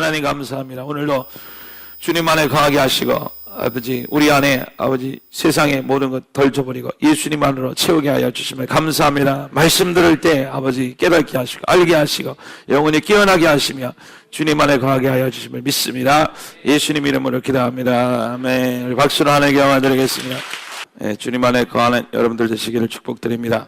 하나님 감사합니다. 오늘도 주님 안에 거하게 하시고 아버지 우리 안에 아버지 세상의 모든 것 덜쳐버리고 예수님 안으로 채우게 하여 주심을 감사합니다. 말씀 들을 때 아버지 깨닫게 하시고 알게 하시고 영혼이 깨어나게 하시며 주님 안에 거하게 하여 주심을 믿습니다. 예수님 이름으로 기도합니다. 아멘. 우리 박수로 하나님께 영광 드리겠습니다. 주님 안에 거하는 여러분들 되시기를 축복드립니다.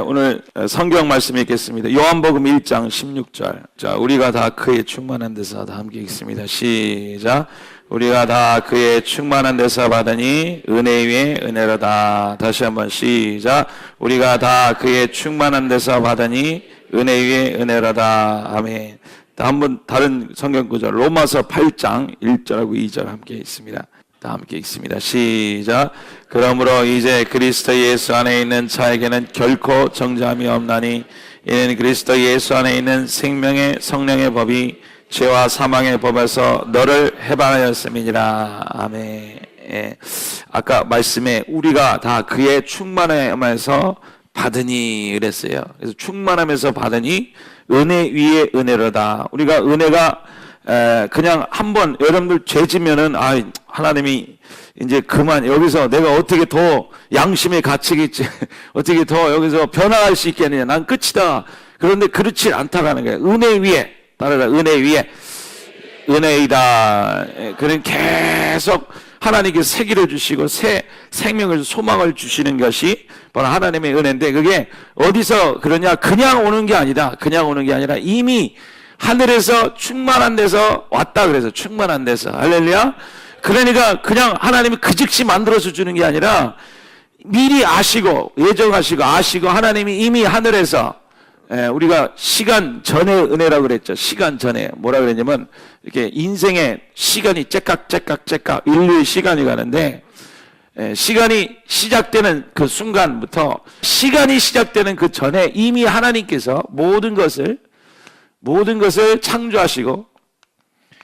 오늘 성경 말씀이 있겠습니다. 요한복음 1장 16절. 자, 우리가 다 그의 충만한 데서 다 함께 읽습니다. 시작. 우리가 다 그의 충만한 데서 받으니 은혜 위에 은혜로다. 다시 한번 시작. 우리가 다 그의 충만한 데서 받으니 은혜 위에 은혜로다. 아멘. 한번 다른 성경 구절 로마서 8장 1절하고 2절 함께 있습니다. 다 함께 읽습니다. 시작. 그러므로 이제 그리스도 예수 안에 있는 자에게는 결코 정죄함이 없나니 이는 그리스도 예수 안에 있는 생명의 성령의 법이 죄와 사망의 법에서 너를 해방하였음이니라. 아멘. 아까 말씀에 우리가 다 그의 충만함에서 받으니 그랬어요. 그래서 충만함에서 받으니 은혜 위에 은혜로다. 우리가 은혜가 그냥 한번 여러분들 죄 지면은 하나님이 이제 그만 여기서 내가 어떻게 더 양심에 갇히겠지 어떻게 더 여기서 변화할 수 있겠느냐 난 끝이다. 그런데 그렇지 않다라는 거예요. 은혜 위에 따라라. 은혜 위에 은혜이다. 그는 계속 하나님께 새기려 주시고 새 생명을 소망을 주시는 것이 바로 하나님의 은혜인데 그게 어디서 그러냐 그냥 오는 게 아니다. 그냥 오는 게 아니라 이미 하늘에서 충만한 데서 왔다. 그래서 충만한 데서 할렐루야. 그러니까 그냥 하나님이 그 즉시 만들어서 주는 게 아니라 미리 아시고 예정하시고 아시고 하나님이 이미 하늘에서 우리가 시간 전의 은혜라고 그랬죠. 시간 전에 뭐라 그랬냐면 이렇게 인생의 시간이 째깍 인류의 시간이 가는데 시간이 시작되는 그 순간부터 시간이 시작되는 그 전에 이미 하나님께서 모든 것을 창조하시고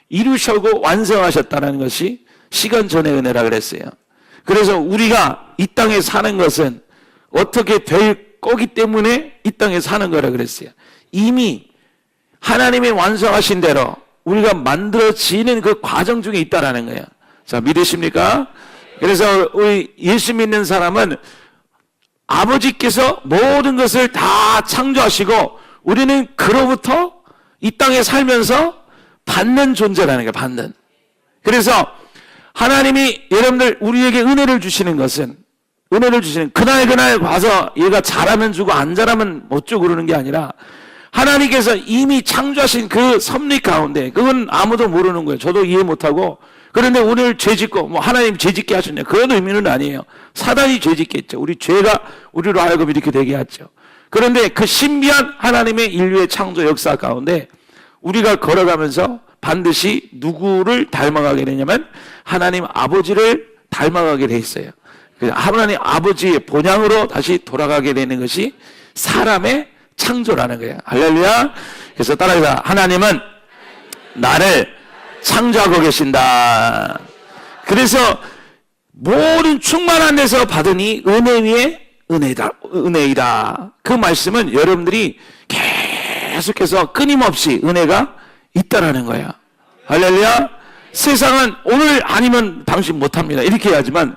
이루시고 완성하셨다는 것이 시간 전의 은혜라 그랬어요. 그래서 우리가 이 땅에 사는 것은 어떻게 될 거기 때문에 이 땅에 사는 거라 그랬어요. 이미 하나님이 완성하신 대로 우리가 만들어지는 그 과정 중에 있다라는 거예요. 자, 믿으십니까? 그래서 우리 예수 믿는 사람은 아버지께서 모든 것을 다 창조하시고 우리는 그로부터 이 땅에 살면서 받는 존재라는 거예요. 받는. 그래서 하나님이 여러분들 우리에게 은혜를 주시는 것은 그날 와서 얘가 잘하면 주고 안 잘하면 못 주고 그러는 게 아니라 하나님께서 이미 창조하신 그 섭리 가운데 그건 아무도 모르는 거예요. 저도 이해 못하고 그런데 오늘 죄짓고 하나님 죄짓게 하셨냐 그런 의미는 아니에요. 사단이 죄짓게 했죠. 우리 죄가 우리로 하여금 이렇게 되게 했죠. 그런데 그 신비한 하나님의 인류의 창조 역사 가운데 우리가 걸어가면서 반드시 누구를 닮아가게 되냐면 하나님 아버지를 닮아가게 돼 있어요. 하나님 아버지의 본향으로 다시 돌아가게 되는 것이 사람의 창조라는 거예요. 할렐루야. 그래서 따라해서 하나님은 나를 창조하고 계신다. 그래서 모든 충만한 데서 받으니 은혜 위에 은혜이다. 그 말씀은 여러분들이 계속해서 끊임없이 은혜가 있다라는 거야. 할렐루야. 세상은 오늘 아니면 당신 못합니다 이렇게 해야지만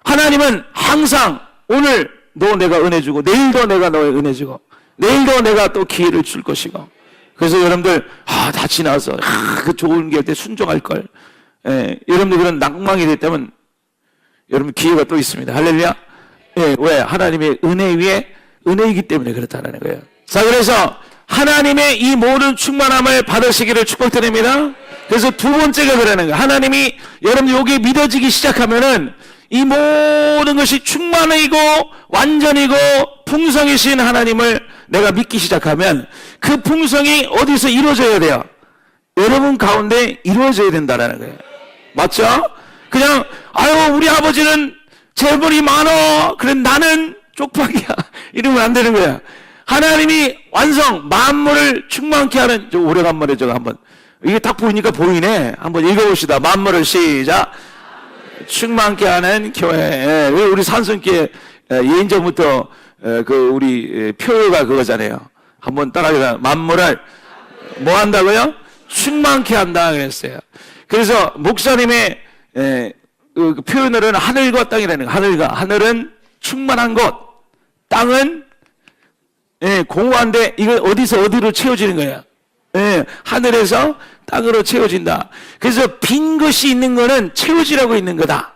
하나님은 항상 오늘 너 내가 은혜 주고 내일도 내가 너의 은혜 주고 내일도 내가 또 기회를 줄 것이고 그래서 여러분들 다 지나서 그 좋은 게 때 순종할 걸 여러분들 그런 낭망이 됐다면 여러분 기회가 또 있습니다. 할렐루야. 왜? 하나님의 은혜 위에 은혜이기 때문에 그렇다는 거예요. 자, 그래서 하나님의 이 모든 충만함을 받으시기를 축복드립니다. 그래서 두 번째가 그러는 거예요. 하나님이 여러분 여기에 믿어지기 시작하면은 이 모든 것이 충만이고 완전이고 풍성이신 하나님을 내가 믿기 시작하면 그 풍성이 어디서 이루어져야 돼요? 여러분 가운데 이루어져야 된다는 거예요. 맞죠? 그냥 우리 아버지는 재물이 많어 그래 나는 쪽박이야 이러면 안 되는 거야. 하나님이 완성 만물을 충만케 하는 오래간만에 저거 한번 이게 딱 보이니까 보이네. 한번 읽어봅시다. 만물을 시작. 충만케 하는 교회. 우리 산성교회 예인전부터 그 우리 표어가 그거잖아요. 한번 따라해봐. 만물을 뭐 한다고요? 충만케 한다 그랬어요. 그래서 목사님의 그 표현으로는 하늘과 땅이라는 거예요. 하늘은 충만한 곳, 땅은 공허한데 이거 어디서 어디로 채워지는 거예요. 하늘에서 땅으로 채워진다. 그래서 빈 것이 있는 거는 채워지라고 있는 거다.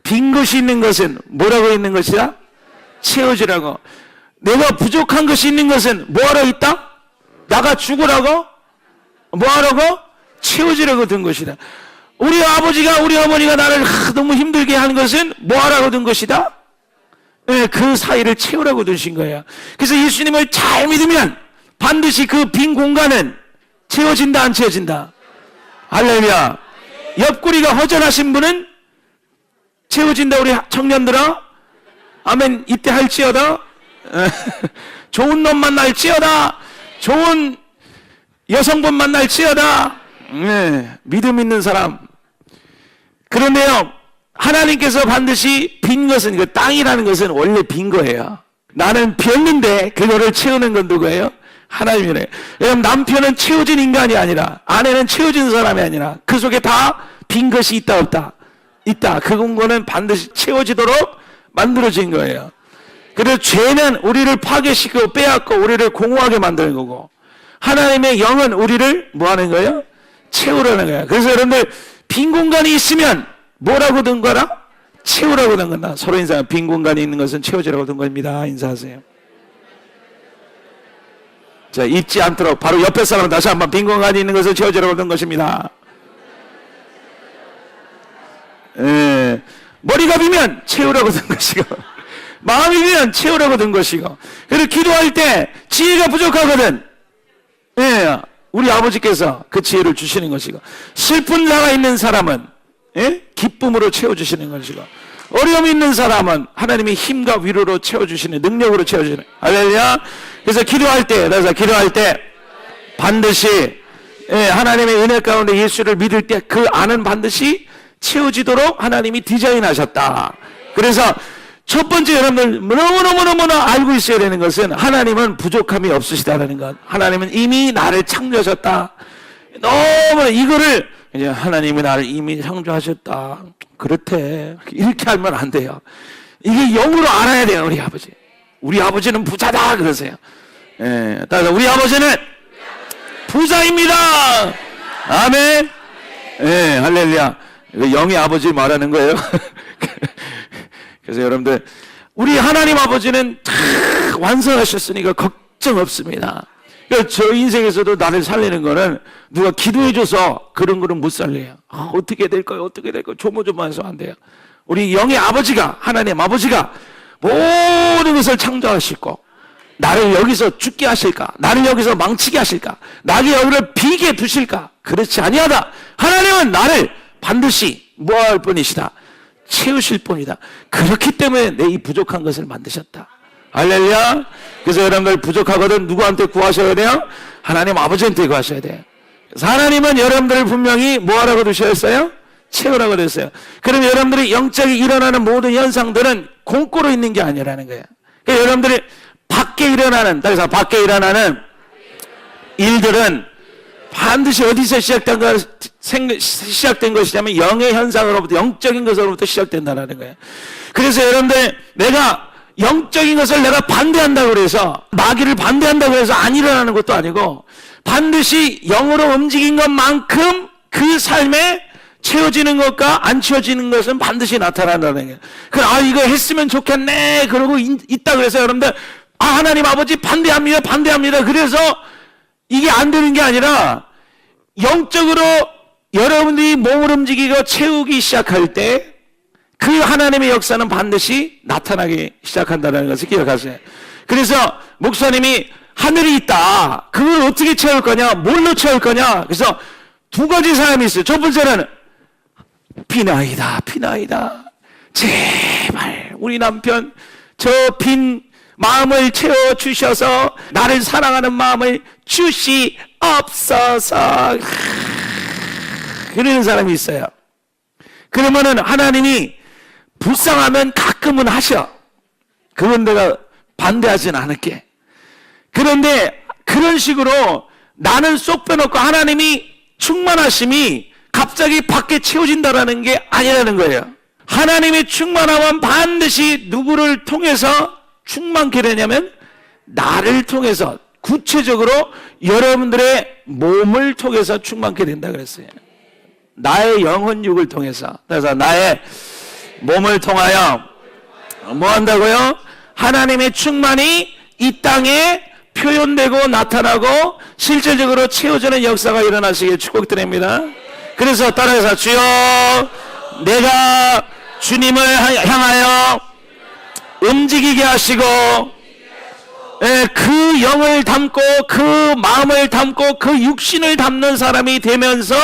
빈 것이 있는 것은 뭐라고 있는 것이다? 채워지라고. 내가 부족한 것이 있는 것은 뭐하러 있다? 나가 죽으라고? 뭐하라고? 채워지라고 든 것이다. 우리 아버지가 우리 어머니가 나를 너무 힘들게 하는 것은 뭐하라고 든 것이다? 그 사이를 채우라고 두신 거예요. 그래서 예수님을 잘 믿으면 반드시 그 빈 공간은 채워진다 안 채워진다? 할렐루야. 옆구리가 허전하신 분은 채워진다. 우리 청년들아 아멘. 이때 할지어다. 좋은 놈 만날지어다. 좋은 여성분 만날지어다. 믿음 있는 사람. 그런데요, 하나님께서 반드시 빈 것은, 그 땅이라는 것은 원래 빈 거예요. 나는 비었는데 그거를 채우는 건 누구예요? 하나님이래요. 여러분, 남편은 채워진 인간이 아니라, 아내는 채워진 사람이 아니라 그 속에 다 빈 것이 있다 없다? 있다. 그 공간은 반드시 채워지도록 만들어진 거예요. 그래서 죄는 우리를 파괴시키고 빼앗고 우리를 공허하게 만드는 거고, 하나님의 영은 우리를 뭐 하는 거예요? 채우라는 거예요. 그래서 여러분들 빈 공간이 있으면 뭐라고 든 거라? 채우라고 든 거다. 서로 인사. 빈 공간이 있는 것은 채워지라고 든 겁니다. 인사하세요. 자, 잊지 않도록 바로 옆에 사람은 다시 한번 빈 공간이 있는 것을 채워지라고 든 것입니다. 머리가 비면 채우라고 든 것이고, 마음이 비면 채우라고 든 것이고, 그리고 기도할 때 지혜가 부족하거든. 우리 아버지께서 그 지혜를 주시는 것이고, 슬픈 자가 있는 사람은 기쁨으로 채워주시는 것이고, 어려움이 있는 사람은 하나님의 힘과 위로로 채워주시는, 능력으로 채워주시는. 할렐루야. 그래서 기도할 때 반드시 하나님의 은혜 가운데 예수를 믿을 때 그 안은 반드시 채워지도록 하나님이 디자인하셨다. 그래서 첫 번째 여러분들 너무너무 알고 있어야 되는 것은 하나님은 부족함이 없으시다는 것. 하나님은 이미 나를 창조하셨다. 너무 이거를 이제 하나님이 나를 이미 창조하셨다. 그렇대. 이렇게 하면 안 돼요. 이게 영으로 알아야 돼요. 우리 아버지. 우리 아버지는 부자다 그러세요. 따라서 우리 아버지는 부자입니다. 아멘. 할렐루야. 영의 아버지 말하는 거예요. 그래서 여러분들 우리 하나님 아버지는 다 완성하셨으니까 걱정 없습니다. 저 인생에서도 나를 살리는 거는 누가 기도해줘서 그런 거는 못 살려요. 어떻게 될까요? 조모조모해서 안 돼요. 우리 영의 아버지가, 하나님 아버지가 모든 것을 창조하시고 나를 여기서 죽게 하실까? 나를 여기서 망치게 하실까? 나를 여기를 비게 두실까? 그렇지 아니하다. 하나님은 나를 반드시 뭐할 뿐이시다? 채우실 뿐이다. 그렇기 때문에 내 이 부족한 것을 만드셨다. 할렐루야. 그래서 여러분들 부족하거든 누구한테 구하셔야 돼요? 하나님 아버지한테 구하셔야 돼요. 그래서 하나님은 여러분들을 분명히 뭐하라고 두셨어요? 채우라고 그랬어요. 그럼 여러분들이 영적이 일어나는 모든 현상들은 공고로 있는 게 아니라는 거예요. 그러니까 여러분들이 밖에 일어나는 일들은 반드시 어디서 시작된 것이냐면 영의 현상으로부터, 영적인 것으로부터 시작된다는 거예요. 그래서 여러분들 내가 영적인 것을 내가 반대한다고 그래서, 마귀를 반대한다고 해서 안 일어나는 것도 아니고, 반드시 영으로 움직인 것만큼 그 삶에 채워지는 것과 안 채워지는 것은 반드시 나타난다는 거예요. 이거 했으면 좋겠네 그러고 있다 그래서 여러분들 하나님 아버지 반대합니다. 그래서 이게 안 되는 게 아니라 영적으로 여러분들이 몸을 움직이고 채우기 시작할 때 그 하나님의 역사는 반드시 나타나기 시작한다는 것을 기억하세요. 그래서 목사님이 하늘이 있다. 그걸 어떻게 채울 거냐? 뭘로 채울 거냐? 그래서 두 가지 사람이 있어요. 첫 번째는 비나이다. 제발 우리 남편 저 빈 마음을 채워주셔서 나를 사랑하는 마음을 주시옵소서. 그러는 사람이 있어요. 그러면은 하나님이 불쌍하면 가끔은 하셔. 그건 내가 반대하진 않을게. 그런데 그런 식으로 나는 쏙 빼놓고 하나님이 충만하심이 갑자기 밖에 채워진다라는 게 아니라는 거예요. 하나님의 충만함은 반드시 누구를 통해서 충만케 되냐면 나를 통해서, 구체적으로 여러분들의 몸을 통해서 충만케 된다 그랬어요. 나의 영혼육을 통해서. 그래서 나의 몸을 통하여 뭐 한다고요? 하나님의 충만이 이 땅에 표현되고 나타나고 실질적으로 채워지는 역사가 일어나시길 축복드립니다. 그래서 따라해서 주여, 내가 주님을 향하여 움직이게 하시고 그 영을 담고 그 마음을 담고 그 육신을 담는 사람이 되면서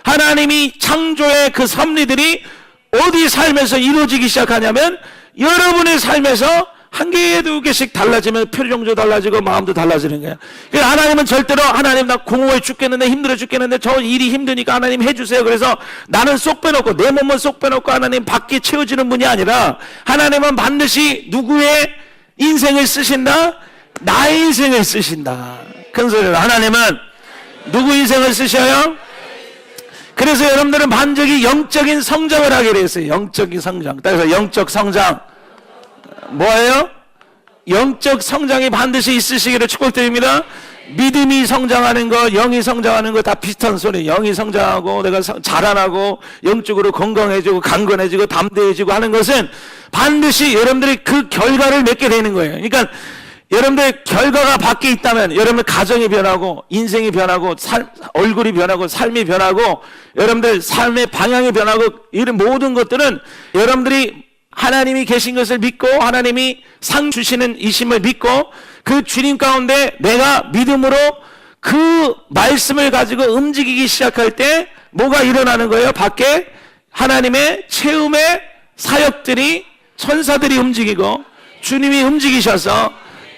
하나님이 창조의 그 섭리들이 어디 삶에서 이루어지기 시작하냐면 여러분의 삶에서 한 개, 두 개씩 달라지면 표정도 달라지고 마음도 달라지는 거예요. 그러니까 하나님은 절대로 하나님 나 공허해 죽겠는데 힘들어 죽겠는데 저 일이 힘드니까 하나님 해주세요. 그래서 나는 쏙 빼놓고 내 몸은 쏙 빼놓고 하나님 밖에 채워지는 분이 아니라 하나님은 반드시 누구의 인생을 쓰신다? 나의 인생을 쓰신다. 큰 소리로 하나님은 누구 인생을 쓰셔요? 그래서 여러분들은 반드시 영적인 성장을 하게 되었어요. 영적인 성장. 그래서 영적 성장 뭐예요? 영적 성장이 반드시 있으시기를 축복드립니다. 믿음이 성장하는 거, 영이 성장하는 거 다 비슷한 소리예요. 영이 성장하고 내가 자라나고 영적으로 건강해지고 강건해지고 담대해지고 하는 것은 반드시 여러분들이 그 결과를 맺게 되는 거예요. 그러니까 여러분들 결과가 밖에 있다면 여러분들 가정이 변하고 인생이 변하고 얼굴이 변하고 삶이 변하고 여러분들 삶의 방향이 변하고 이런 모든 것들은 여러분들이 하나님이 계신 것을 믿고 하나님이 상 주시는 이심을 믿고 그 주님 가운데 내가 믿음으로 그 말씀을 가지고 움직이기 시작할 때 뭐가 일어나는 거예요? 밖에 하나님의 체험의 사역들이 천사들이 움직이고 주님이 움직이셔서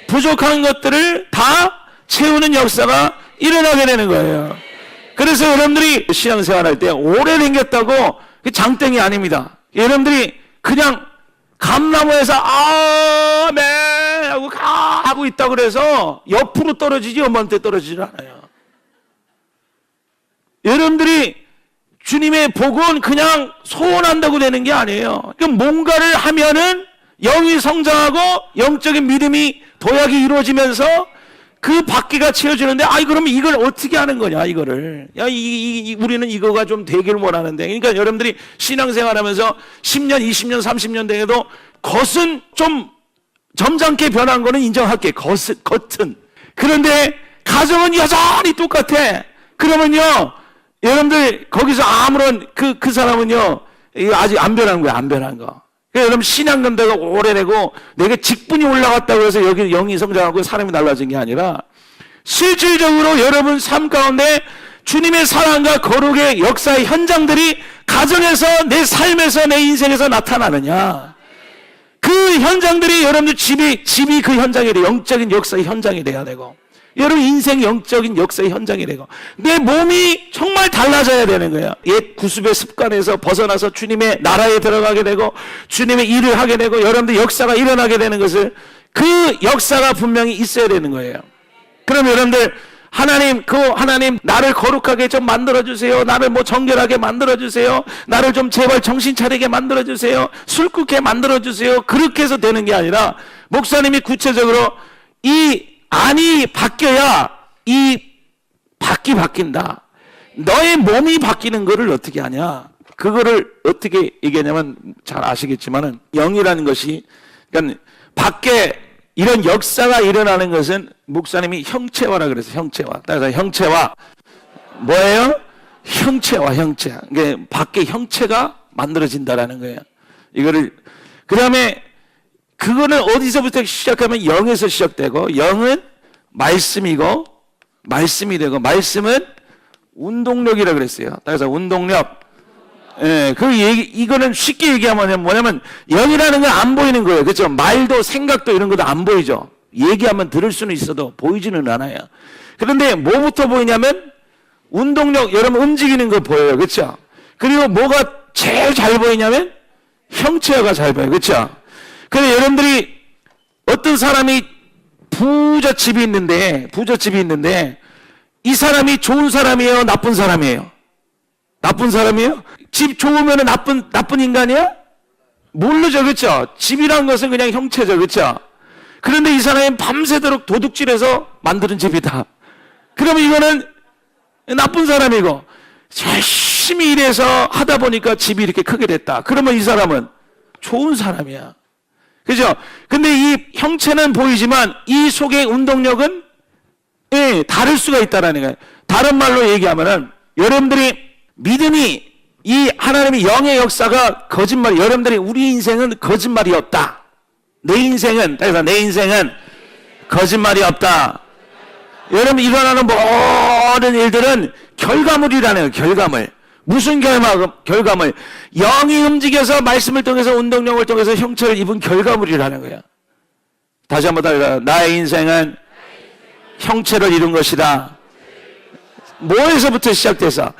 부족한 것들을 다 채우는 역사가 일어나게 되는 거예요. 그래서 여러분들이 신앙생활할 때 오래 댕겼다고 장땡이 아닙니다. 여러분들이 그냥 감나무에서 아멘 하고 가고 있다 그래서 옆으로 떨어지지 엄마한테 떨어지지 않아요. 여러분들이 주님의 복은 그냥 소원한다고 되는 게 아니에요. 뭔가를 하면은 영이 성장하고 영적인 믿음이 도약이 이루어지면서 그 밖에가 채워지는데 그러면 이걸 어떻게 하는 거냐 이거를. 우리는 이거가 좀 되길 원하는데. 그러니까 여러분들이 신앙생활 하면서 10년 20년 30년 되어도 겉은 좀 점잖게 변한 거는 인정할게. 겉은. 그런데 가정은 여전히 똑같아. 그러면요 여러분들 거기서 아무런 그 사람은요 아직 안 변한 거야. 안 변한 거. 그러니까 여러분 신앙감대가 오래되고 내가 직분이 올라갔다고 해서 여기 영이 성장하고 사람이 달라진 게 아니라 실질적으로 여러분 삶 가운데 주님의 사랑과 거룩의 역사의 현장들이 가정에서 내 삶에서 내 인생에서 나타나느냐, 그 현장들이 여러분들 집이 그 현장이 돼. 영적인 역사의 현장이 돼야 되고 여러분 인생 영적인 역사의 현장이 되고 내 몸이 정말 달라져야 되는 거예요. 옛 구습의 습관에서 벗어나서 주님의 나라에 들어가게 되고 주님의 일을 하게 되고 여러분들 역사가 일어나게 되는 것을 그 역사가 분명히 있어야 되는 거예요. 그럼 여러분들 하나님 나를 거룩하게 좀 만들어주세요. 나를 정결하게 만들어주세요. 나를 좀 제발 정신 차리게 만들어주세요. 술 끊게 만들어주세요. 그렇게 해서 되는 게 아니라 목사님이 구체적으로 이 안이 바뀌어야 이 밖이 바뀐다. 너의 몸이 바뀌는 거를 어떻게 하냐? 그거를 어떻게 얘기하냐면 잘 아시겠지만은 영이라는 것이 그러니까 밖에 이런 역사가 일어나는 것은 목사님이 형체화라 그래서 형체화. 따라서 형체화 뭐예요? 형체화. 그러니까 밖에 형체가 만들어진다라는 거예요. 이거를 그다음에 그거는 어디서부터 시작하면 영에서 시작되고 영은 말씀이고 말씀이 되고 말씀은 운동력이라고 그랬어요. 따라서 운동력. 이거는 쉽게 얘기하면 뭐냐면 영이라는 건 안 보이는 거예요. 그렇죠? 말도 생각도 이런 것도 안 보이죠. 얘기하면 들을 수는 있어도 보이지는 않아요. 그런데 뭐부터 보이냐면 운동력, 여러분 움직이는 거 보여요. 그렇죠? 그리고 뭐가 제일 잘 보이냐면 형체가 잘 보여요. 그렇죠? 그래서 여러분들이 어떤 사람이 부잣집이 있는데 이 사람이 좋은 사람이에요? 나쁜 사람이에요? 나쁜 사람이에요? 집 좋으면 나쁜 인간이야? 모르죠, 그렇죠? 집이란 것은 그냥 형체죠, 그렇죠? 그런데 이 사람이 밤새도록 도둑질해서 만드는 집이다. 그러면 이거는 나쁜 사람이고, 열심히 일해서 하다 보니까 집이 이렇게 크게 됐다. 그러면 이 사람은 좋은 사람이야. 그죠? 근데 이 형체는 보이지만 이 속의 운동력은 다를 수가 있다라는 거예요. 다른 말로 얘기하면은 여러분들이 믿음이 이 하나님의 영의 역사가 거짓말, 여러분들이 우리 인생은 거짓말이 없다. 내 인생은 거짓말이 없다. 여러분 일어나는 모든 일들은 결과물이라는 거예요. 결과물. 무슨 결과물? 영이 움직여서 말씀을 통해서 운동력을 통해서 형체를 입은 결과물이라는 거예요. 다시 한번 더 나의 인생은 형체를 이룬 것이다. 뭐에서부터 시작돼서?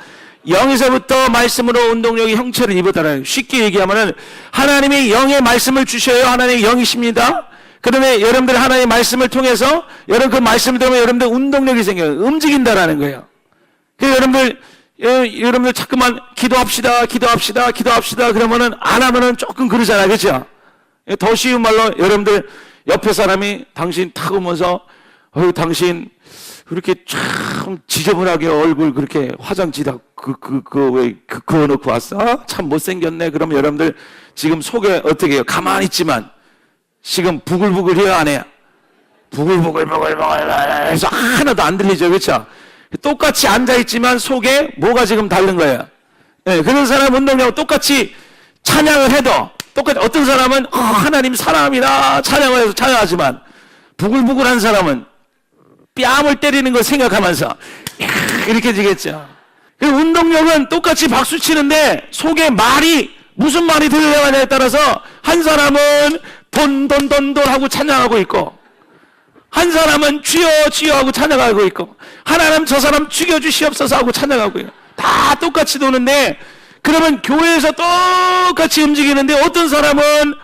영에서부터 말씀으로 운동력이 형체를 입었다는 거예요. 쉽게 얘기하면 하나님이 영의 말씀을 주셔요. 하나님이 영이십니다. 그다음에 여러분들 하나님의 말씀을 통해서 여러분 그 말씀을 들으면 여러분들 운동력이 생겨요. 움직인다라는 거예요. 그래서 여러분들 자꾸만 기도합시다 그러면은 안 하면은 조금 그러잖아요. 그렇죠? 더 쉬운 말로 여러분들 옆에 사람이 당신 탁 오면서 당신 그렇게 참 지저분하게 얼굴 그렇게 화장지다 왜 그어놓고 왔어? 참 못생겼네. 그러면 여러분들 지금 속에 어떻게 해요? 가만히 있지만 지금 부글부글 해요, 안 해요? 부글부글 해서 하나도 안 들리죠, 그렇죠? 똑같이 앉아있지만 속에 뭐가 지금 다른 거예요? 네, 그런 사람 운동력 똑같이 찬양을 해도 똑같이 어떤 사람은 하나님 사랑합니다 찬양을 해서 찬양하지만 부글부글한 사람은 뺨을 때리는 걸 생각하면서 이렇게 되겠죠. 운동력은 똑같이 박수 치는데 속에 말이 무슨 말이 들려가냐에 따라서 한 사람은 돈 하고 찬양하고 있고 한 사람은 주여 하고 찬양하고 있고 하나님 저 사람 죽여주시옵소서 하고 찬양하고 있고 다 똑같이 도는데 그러면 교회에서 똑같이 움직이는데 어떤 사람은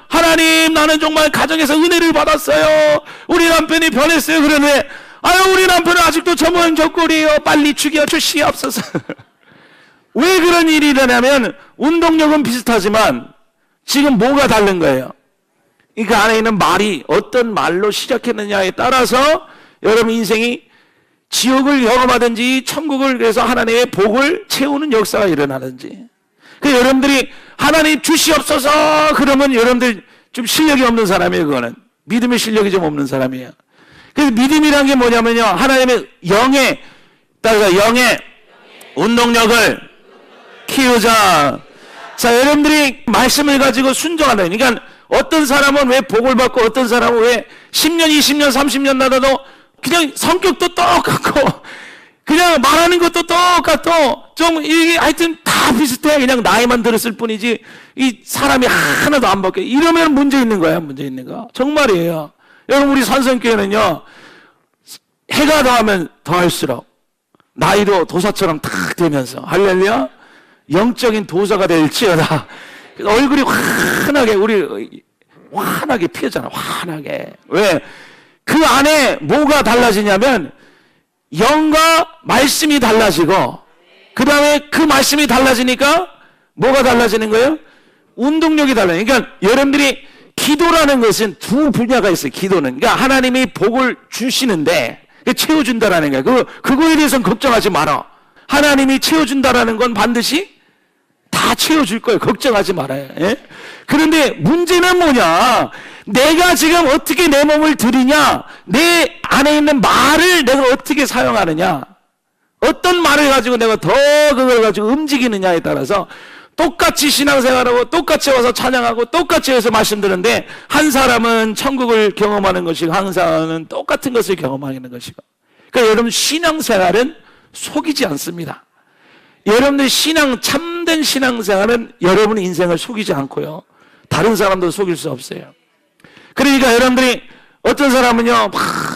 하나님 나는 정말 가정에서 은혜를 받았어요. 우리 남편이 변했어요. 그러는데 아유 우리 남편은 아직도 저 모양 저 꼴이에요. 빨리 죽여주시옵소서. 왜 그런 일이 일어나면 운동력은 비슷하지만 지금 뭐가 다른 거예요? 그 안에 있는 말이 어떤 말로 시작했느냐에 따라서 여러분 인생이 지옥을 경험하든지 천국을 그래서 하나님의 복을 채우는 역사가 일어나든지 그래서 여러분들이 하나님 주시옵소서 그러면 여러분들 좀 실력이 없는 사람이에요. 그거는 믿음의 실력이 좀 없는 사람이에요. 그래서 믿음이란 게 뭐냐면요 하나님의 영의 운동력을 키우자. 자 여러분들이 말씀을 가지고 순종한다. 그러니까 어떤 사람은 왜 복을 받고 어떤 사람은 왜 10년 20년 30년 나다도 그냥 성격도 똑같고 그냥 말하는 것도 똑같고 좀 이게 하여튼 다 비슷해. 그냥 나이만 들었을 뿐이지 이 사람이 하나도 안 바뀌어. 이러면 문제 있는 거야. 문제 있는 거 정말이에요. 여러분 우리 산성교회는요 해가 더하면 더할수록 나이도 도사처럼 탁 되면서 할렐루야 영적인 도사가 될지어다. 얼굴이 환하게 피었잖아. 환하게. 왜? 그 안에 뭐가 달라지냐면 영과 말씀이 달라지고 그 다음에 그 말씀이 달라지니까 뭐가 달라지는 거예요? 운동력이 달라요. 그러니까 여러분들이 기도라는 것은 두 분야가 있어요. 기도는. 그러니까 하나님이 복을 주시는데 채워준다라는 거예요. 그거에 대해서는 걱정하지 마라. 하나님이 채워준다라는 건 반드시 다 채워줄 거예요. 걱정하지 말아요. 예? 그런데 문제는 뭐냐? 내가 지금 어떻게 내 몸을 들이냐? 내 안에 있는 말을 내가 어떻게 사용하느냐? 어떤 말을 가지고 내가 더 그걸 가지고 움직이느냐에 따라서 똑같이 신앙생활하고 똑같이 와서 찬양하고 똑같이 해서 말씀드렸는데 한 사람은 천국을 경험하는 것이고 한 사람은 똑같은 것을 경험하는 것이고 그러니까 여러분 신앙생활은 속이지 않습니다. 여러분들 참된 신앙생활은 여러분의 인생을 속이지 않고요 다른 사람도 속일 수 없어요. 그러니까 여러분들이 어떤 사람은요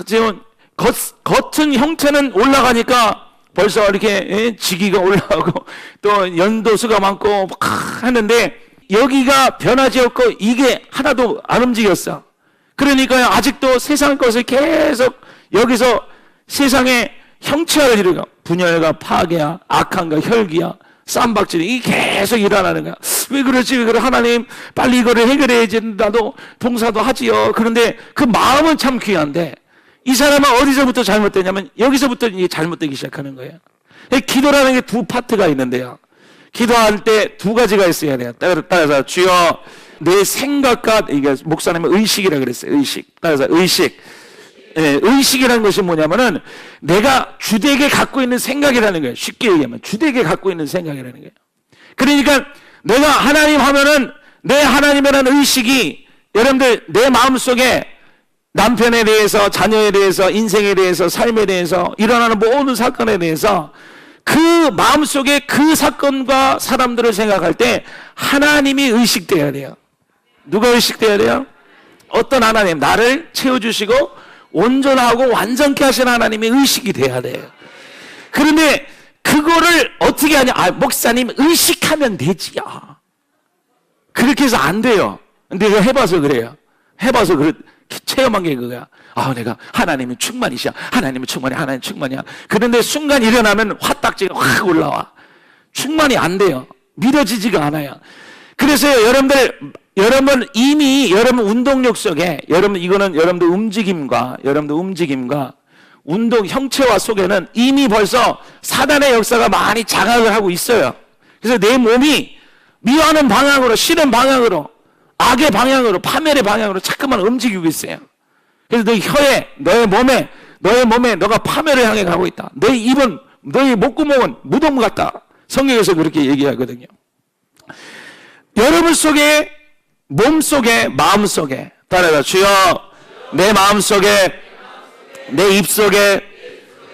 지금 겉은 형태는 올라가니까 벌써 이렇게 직위가 올라가고 또 연도수가 많고 하는데 여기가 변하지 않고 이게 하나도 안 움직였어. 그러니까 아직도 세상 것을 계속 여기서 세상의 형체화를 이루고 분열과 파괴야, 악함과 혈기야, 쌈박질이 이게 계속 일어나는 거야. 왜 그러지? 왜 그래? 하나님 빨리 이거를 해결해야지. 나도 봉사도 하지요. 그런데 그 마음은 참 귀한데 이 사람은 어디서부터 잘못되냐면 여기서부터 이제 잘못되기 시작하는 거예요. 기도라는 게 두 파트가 있는데요. 기도할 때 두 가지가 있어야 돼요. 따라서 주여 내 생각과, 이게 목사님은 의식이라 그랬어요. 의식. 따라서 의식. 예, 의식이라는 것이 뭐냐면은 내가 주되게 갖고 있는 생각이라는 거예요. 쉽게 얘기하면 주되게 갖고 있는 생각이라는 거예요. 그러니까 내가 하나님 하면은 내 하나님이라는 의식이 여러분들 내 마음속에 남편에 대해서, 자녀에 대해서, 인생에 대해서, 삶에 대해서, 일어나는 모든 사건에 대해서 그 마음속에 그 사건과 사람들을 생각할 때 하나님이 의식돼야 돼요. 누가 의식돼야 돼요? 어떤 하나님, 나를 채워주시고 온전하고 완전케 하신 하나님의 의식이 돼야 돼요. 그런데 그거를 어떻게 하냐? 목사님 의식하면 되지요. 그렇게 해서 안 돼요. 근데 이거 해봐서 그래요. 해봐서 체험한 게 그거야. 내가 하나님은 충만이시야. 하나님은 충만이야. 하나님 충만이야. 그런데 순간 일어나면 화딱지가 확 올라와. 충만이 안 돼요. 믿어지지가 않아요. 그래서 여러분 이미 여러분 운동력 속에 이거는 여러분들 움직임과 운동 형체화 속에는 이미 벌써 사단의 역사가 많이 장악을 하고 있어요. 그래서 내 몸이 미워하는 방향으로, 싫은 방향으로, 악의 방향으로, 파멸의 방향으로 자꾸만 움직이고 있어요. 그래서 너희 혀에, 너의 몸에 너가 파멸을 향해 가고 있다. 너희 입은, 너희 목구멍은 무덤 같다. 성경에서 그렇게 얘기하거든요. 여러분 속에, 몸 속에, 마음 속에, 따라가 주여 내 마음 속에, 내 입 속에,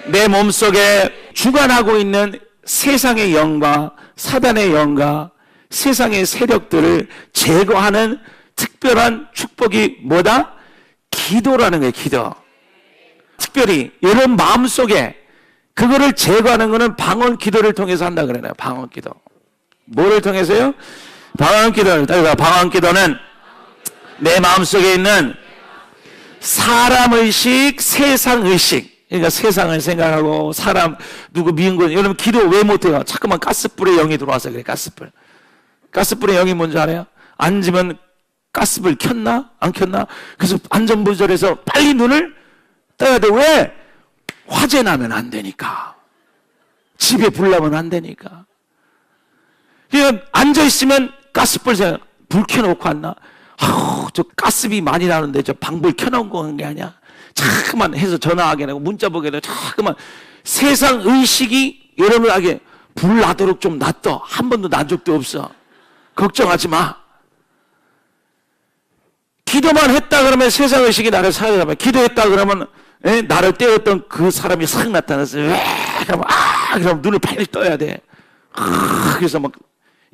내 몸 속에 주관하고 있는 세상의 영과 사단의 영과 세상의 세력들을 제거하는 특별한 축복이 뭐다? 기도라는 거예요. 기도. 특별히 여러분 마음속에 그거를 제거하는 것은 방언 기도를 통해서 한다 그래요. 방언 기도. 뭐를 통해서요? 방언 기도를. 방언 기도는 내 마음속에 있는 사람 의식, 세상 의식. 그러니까 세상을 생각하고 사람 누구 미운 거. 여러분 기도 왜 못해요? 자꾸만 가스불에 영이 들어와서 그래. 가스불. 가스불의 영이 뭔지 알아요? 앉으면 가스불 켰나? 안 켰나? 그래서 안전부절해서 빨리 눈을 떠야 돼. 왜? 화재 나면 안 되니까. 집에 불 나면 안 되니까. 그냥 앉아있으면 가스불 생각, 불 켜놓고 왔나? 저 가스비 많이 나는데 저 방불 켜놓은 거 한 게 아니야? 자꾸만 해서 전화하게 되고 문자 보게 되고 자꾸만 세상 의식이 여러분에게 불 나도록 좀 놔둬. 한 번도 난 적도 없어. 걱정하지 마. 기도만 했다 그러면 세상 의식이 나를 사로잡아요. 기도했다 그러면 나를 때렸던 그 사람이 싹 나타났어요. 그럼 눈을 빨리 떠야 돼. 그래서 막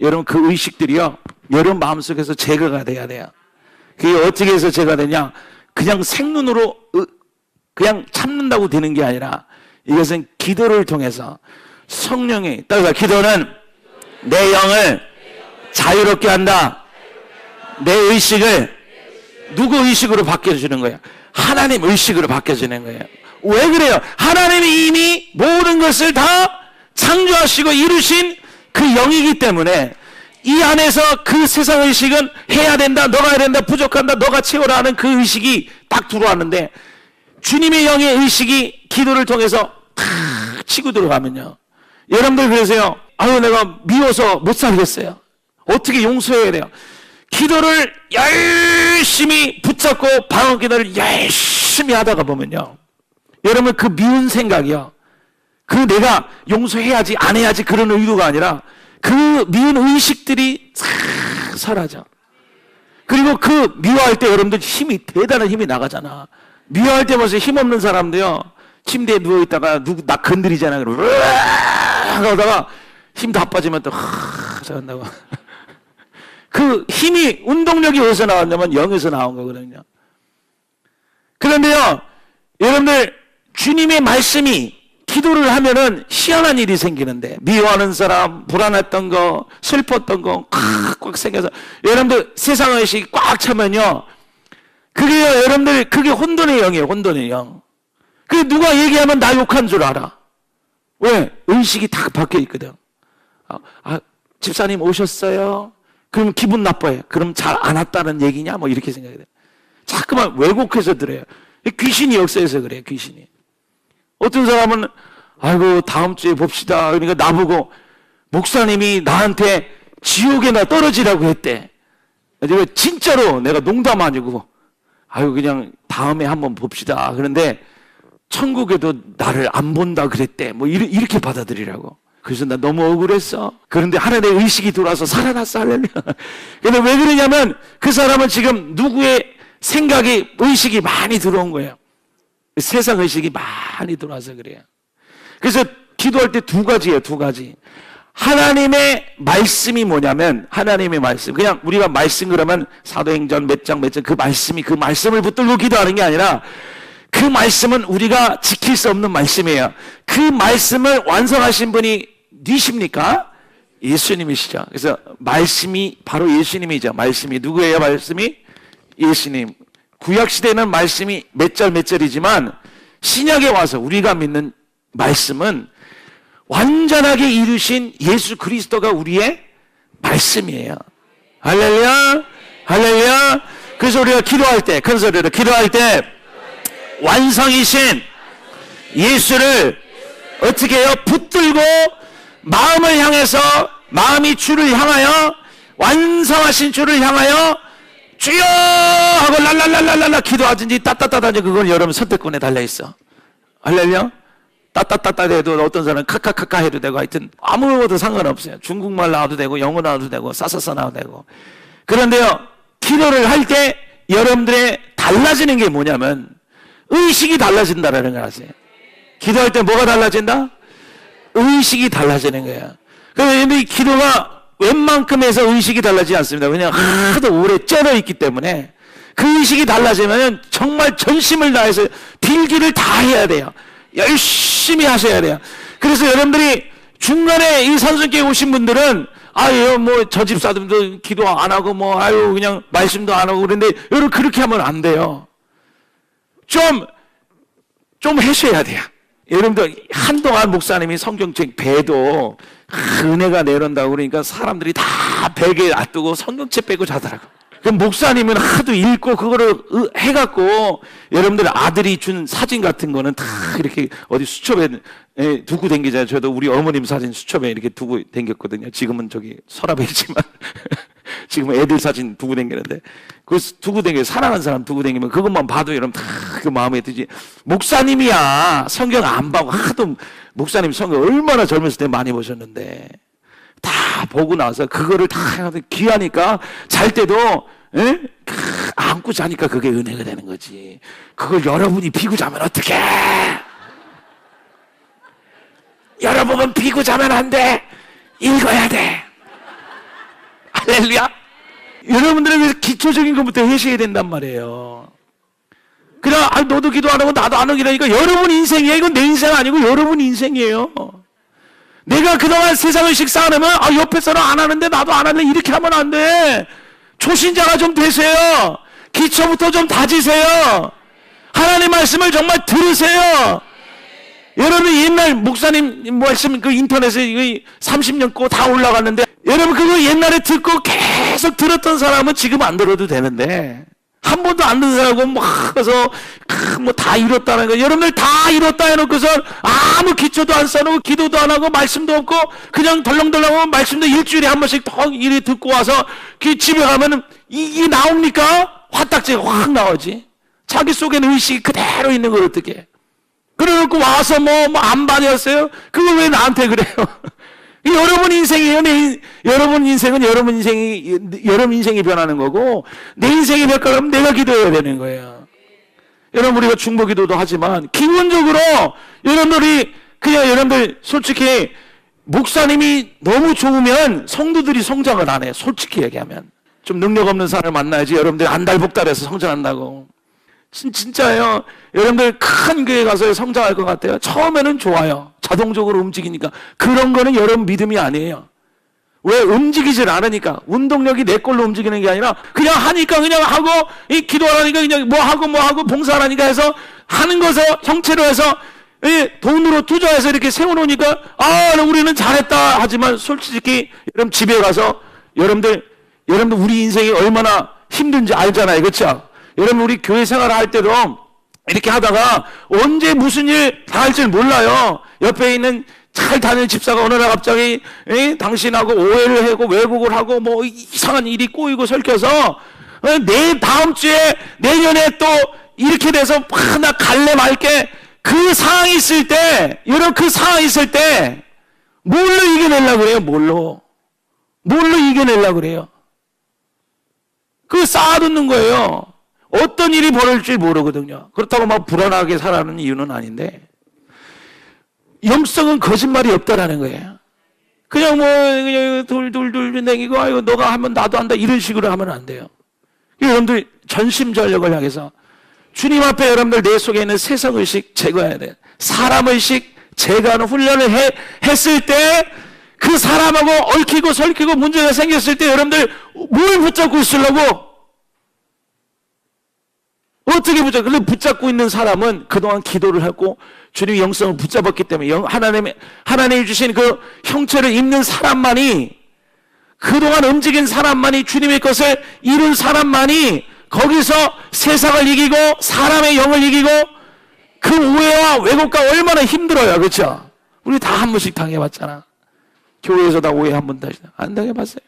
여러분 그 의식들이요 여러분 마음속에서 제거가 돼야 돼요. 그게 어떻게 해서 제거되냐? 그냥 생눈으로 그냥 참는다고 되는 게 아니라 이것은 기도를 통해서 성령이 따라서 기도는 내 영을 자유롭게 한다. 내 의식을 누구 의식으로 바뀌어주는 거예요? 하나님 의식으로 바뀌어지는 거예요. 왜 그래요? 하나님이 이미 모든 것을 다 창조하시고 이루신 그 영이기 때문에 이 안에서 그 세상 의식은 해야 된다, 너가 해야 된다, 부족한다, 너가 채워라 하는 그 의식이 딱 들어왔는데 주님의 영의 의식이 기도를 통해서 탁 치고 들어가면요. 여러분들 그러세요. 내가 미워서 못 살겠어요. 어떻게 용서해야 돼요? 기도를 열심히 붙잡고 방언 기도를 열심히 하다가 보면요. 여러분 그 미운 생각이요. 그 내가 용서해야지 안 해야지 그런 의도가 아니라 그 미운 의식들이 싹 사라져. 그리고 그 미워할 때 여러분들 대단한 힘이 나가잖아. 미워할 때 벌써 힘없는 사람도요. 침대에 누워있다가 나 건드리잖아. 그러다가 힘 다 빠지면 또 잘한다고. 그 힘이 운동력이 어디서 나왔냐면 영에서 나온 거거든요. 그런데요 여러분들 주님의 말씀이 기도를 하면은 희한한 일이 생기는데 미워하는 사람, 불안했던 거, 슬펐던 거 꽉 생겨서 여러분들 세상의식이 꽉 차면요 그게요 여러분들 그게 혼돈의 영이에요. 혼돈의 영. 그게 누가 얘기하면 나 욕한 줄 알아. 왜? 의식이 다 바뀌어 있거든. 집사님 오셨어요? 그럼 기분 나빠요. 그럼 잘 안 왔다는 얘기냐? 뭐 이렇게 생각이 돼요. 자꾸만 왜곡해서 들어요. 귀신이 역사에서 그래요, 귀신이. 어떤 사람은, 아이고, 다음 주에 봅시다. 그러니까 나보고, 목사님이 나한테 지옥에나 떨어지라고 했대. 내가 진짜로 내가 농담 아니고, 아이고, 그냥 다음에 한번 봅시다. 그런데, 천국에도 나를 안 본다 그랬대. 뭐, 이렇게 받아들이라고. 그래서 나 너무 억울했어. 그런데 하나님의 의식이 돌아서 살아났어, 할렐루야. 근데 왜 그러냐면, 그 사람은 지금 누구의 생각이, 의식이 많이 들어온 거예요. 세상 의식이 많이 들어와서 그래요. 그래서 기도할 때 두 가지예요, 두 가지. 하나님의 말씀이 뭐냐면, 하나님의 말씀. 그냥 우리가 말씀 그러면 사도행전 몇 장 그 말씀이 그 말씀을 붙들고 기도하는 게 아니라 그 말씀은 우리가 지킬 수 없는 말씀이에요. 그 말씀을 완성하신 분이 누구십니까? 예수님이시죠. 그래서 말씀이 바로 예수님이죠. 말씀이 누구예요? 말씀이 예수님. 구약시대에는 말씀이 몇 절 몇 절이지만 신약에 와서 우리가 믿는 말씀은 완전하게 이루신 예수 그리스도가 우리의 말씀이에요. 할렐루야, 할렐루야. 그래서 우리가 기도할 때, 큰 소리로 기도할 때 완성이신 예수를 어떻게 해요? 붙들고 마음을 향해서, 마음이 주를 향하여, 완성하신 주를 향하여 주여 하고 랄랄랄랄랄라 기도하든지 따따따하든지 그건 여러분 선택권에 달려있어. 할렐루야. 따따따따 해도 어떤 사람은 카카카카 해도 되고 하여튼 아무것도 상관없어요. 중국말 나와도 되고 영어 나와도 되고 싸싸싸 나와도 되고. 그런데요, 기도를 할 때 여러분들의 달라지는 게 뭐냐면 의식이 달라진다라는 걸 아세요? 기도할 때 뭐가 달라진다? 의식이 달라지는 거예요. 그런데 이 기도가 웬만큼에서 의식이 달라지지 않습니다. 왜냐하면 하도 오래 쩔어 있기 때문에 그 의식이 달라지면 정말 전심을 다해서 빌기를 다 해야 돼요. 열심히 하셔야 돼요. 그래서 여러분들이 중간에 이 산성교회 오신 분들은 아유 뭐 저 집사들도 기도 안 하고 뭐 아유 그냥 말씀도 안 하고 그런데 여러분 그렇게 하면 안 돼요. 좀 하셔야 돼요. 여러분들 한동안 목사님이 성경책 배도 은혜가 내려온다고 그러니까 사람들이 다 베개 놔두고 성경책 빼고 자더라고. 그럼 목사님은 하도 읽고 그거를 해갖고 여러분들 아들이 준 사진 같은 거는 다 이렇게 어디 수첩에 두고 댕기잖아요. 저도 우리 어머님 사진 수첩에 이렇게 두고 댕겼거든요. 지금은 저기 서랍에 있지만 지금 애들 사진 두고 댕기는데 그 두고 댕겨 사랑하는 사람 두고 댕기면 그것만 봐도 여러분 다 그 마음에 드지. 목사님이야 성경 안 보고 하도 목사님 성경 얼마나 젊었을 때 많이 보셨는데 다 보고 나서 그거를 다 귀하니까 잘 때도 안고 자니까 그게 은혜가 되는 거지. 그걸 여러분이 비고 자면 어떡해? 여러분은 비고 자면 안 돼. 읽어야 돼. 할렐루야. 여러분들은 그래서 기초적인 것부터 하셔야 된단 말이에요. 그냥 너도 기도 안 하고 나도 안 하기라니까 여러분 인생이에요. 이건 내 인생 아니고 여러분 인생이에요. 내가 그동안 세상을 식사하려면 옆에서는 안 하는데 나도 안 할래 이렇게 하면 안 돼. 초신자가 좀 되세요. 기초부터 좀 다지세요. 하나님 말씀을 정말 들으세요. 여러분 옛날 목사님 말씀 그 인터넷에 30년 거 다 올라갔는데 여러분 그거 옛날에 듣고 계속 들었던 사람은 지금 안 들어도 되는데 한 번도 안 듣는 사람은 막 해서 뭐 다 이뤘다는 거. 여러분들 다 이뤘다 해놓고서 아무 기초도 안 써놓고 기도도 안 하고 말씀도 없고 그냥 덜렁덜렁하고 말씀도 일주일에 한 번씩 턱 이리 듣고 와서 그 집에 가면은 이게 나옵니까? 화딱지가 확 나오지. 자기 속에는 의식이 그대로 있는 걸 어떻게 그래놓고 와서 뭐 안 받았어요? 그걸 왜 나한테 그래요? 여러분 인생이에요. 여러분 인생은 여러분 인생이 변하는 거고 내 인생이 될 거라면 내가 기도해야 되는 거예요. 여러분 우리가 중보 기도도 하지만 기본적으로 여러분들 솔직히 목사님이 너무 좋으면 성도들이 성장을 안 해요. 솔직히 얘기하면 좀 능력 없는 사람을 만나야지 여러분들 안달복달해서 성장한다고. 진짜예요. 여러분들 큰 교회 가서 성장할 것 같아요. 처음에는 좋아요. 자동적으로 움직이니까. 그런 거는 여러분 믿음이 아니에요. 왜? 움직이질 않으니까. 운동력이 내 걸로 움직이는 게 아니라 그냥 하니까 그냥 하고 기도하니까 그냥 뭐 하고 봉사하니까 해서 하는 것을 형체로 해서 예, 돈으로 투자해서 이렇게 세워놓으니까 우리는 잘했다 하지만 솔직히 여러분 집에 가서 여러분들 우리 인생이 얼마나 힘든지 알잖아요. 그렇죠? 여러분 우리 교회 생활을 할 때도 이렇게 하다가 언제 무슨 일 당할지 몰라요. 옆에 있는 잘 다니는 집사가 어느 날 갑자기 당신하고 오해를 하고 왜곡을 하고 뭐 이상한 일이 꼬이고 설켜서 내 다음 주에 내년에 또 이렇게 돼서 나 갈래 말게 그 상황이 있을 때 여러분 그 상황이 있을 때 뭘로 이겨내려고 그래요? 뭘로 이겨내려고 그래요? 그거 쌓아두는 거예요. 어떤 일이 벌어질지 모르거든요. 그렇다고 막 불안하게 살아가는 이유는 아닌데 영성은 거짓말이 없다라는 거예요. 그냥 둘 내기고 아이고 너가 하면 나도 한다 이런 식으로 하면 안 돼요. 여러분들 전심전력을 향해서 주님 앞에 여러분들 내 속에 있는 세상의식 제거해야 돼요. 사람의식 제거하는 훈련을 했을 때 그 사람하고 얽히고 설키고 문제가 생겼을 때 여러분들 뭘 붙잡고 있으려고? 어떻게 붙잡고 있는 사람은 그동안 기도를 하고 주님의 영성을 붙잡았기 때문에 하나님이 주신 그 형체를 입는 사람만이 그동안 움직인 사람만이 주님의 것을 이룬 사람만이 거기서 세상을 이기고 사람의 영을 이기고 그 오해와 왜곡과 얼마나 힘들어요. 그렇죠? 우리 다 한 번씩 당해봤잖아. 교회에서 다 오해 한 번 다시 안 당해봤어요.